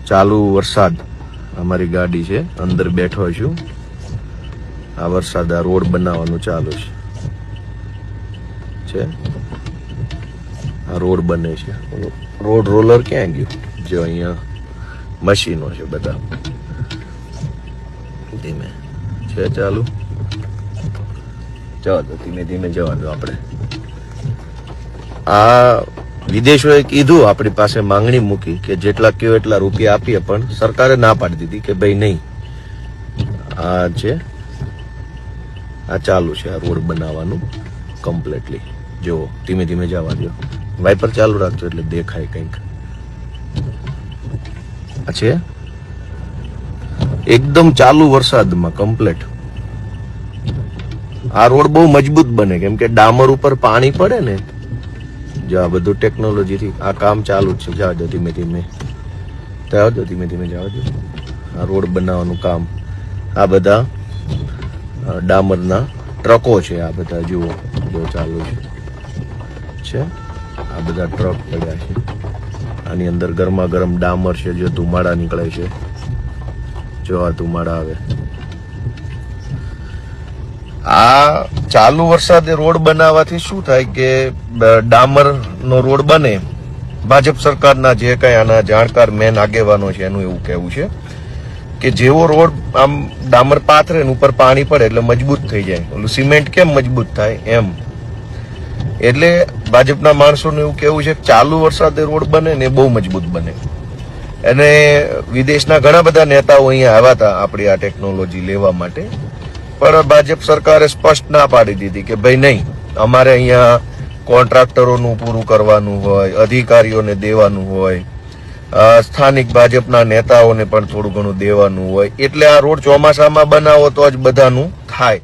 ચાલુ વરસાદ અમારી ગાડી છે, અંદર બેઠો છું. આ વરસાદ આ રોડ બનાવવાનું ચાલુ છે. આ રોડ બને છે. રોડ રોલર ક્યાં ગયું? જો અહીંયા મશીનો છે બધા. ધીમે છે ચાલુ. જવા દો, ધીમે ધીમે જવા દો. આપણે આ વિદેશોએ કીધું, આપણી પાસે માંગણી મૂકી કે જેટલા કયો એટલા રૂપિયા આપીએ, પણ સરકારે ના પાડી દીધી કે ભાઈ નહીં. આ છે, આ ચાલુ છે આ રોડ બનાવવાનું કમ્પ્લીટલી. જો ધીમે ધીમે જવા દો. વાઇપર ચાલુ રાખજો એટલે દેખાય કંઈક. આ છે એકદમ ચાલુ વરસાદમાં કમ્પ્લીટ. આ રોડ બહુ મજબૂત બને, કેમ કે ડામર ઉપર પાણી પડે ને. જો આ બધું ટેકનોલોજી થી આ કામ ચાલુ જ છે. જવા દો ધીમે ધીમે, જવા દો ધીમે ધીમે જવા દો. આ રોડ બનાવવાનું કામ, આ બધા ડામરના ટ્રકો છે. આ બધા જુઓ, જો ચાલુ છે. આ બધા ટ્રક પડ્યા છે. આની અંદર ગરમા ગરમ ડામર છે. જો ધુમાડા નીકળે છે, જો આ ધુમાડા આવે. આ ચાલુ વરસાદે રોડ બનાવવાથી શું થાય કે ડામર નો રોડ બને. ભાજપ સરકારના જે કઈ આના જાણકાર મેન આગેવાનો છે એનું એવું કહેવું છે કે જેવો રોડ આમ ડામર પાથરે ને ઉપર પાણી પડે એટલે મજબૂત થઈ જાય. ઓલું સિમેન્ટ કેમ મજબૂત થાય એમ. એટલે ભાજપના માણસોનું એવું કહેવું છે કે ચાલુ વરસાદે રોડ બને ને બહુ મજબૂત બને. અને વિદેશના ઘણા બધા નેતાઓ અહીંયા આવ્યા હતા આપણી આ ટેકનોલોજી લેવા માટે, પણ ભાજપ સરકારે સ્પષ્ટ ના પાડી દીધી કે ભાઈ નહીં, અમારે અહીંયા કોન્ટ્રાક્ટરોનું પૂરું કરવાનું હોય, અધિકારીઓને દેવાનું હોય, સ્થાનિક ભાજપના નેતાઓને પણ થોડું ઘણું દેવાનું હોય. એટલે આ રોડ ચોમાસામાં બનાવો તો જ બધાનું થાય.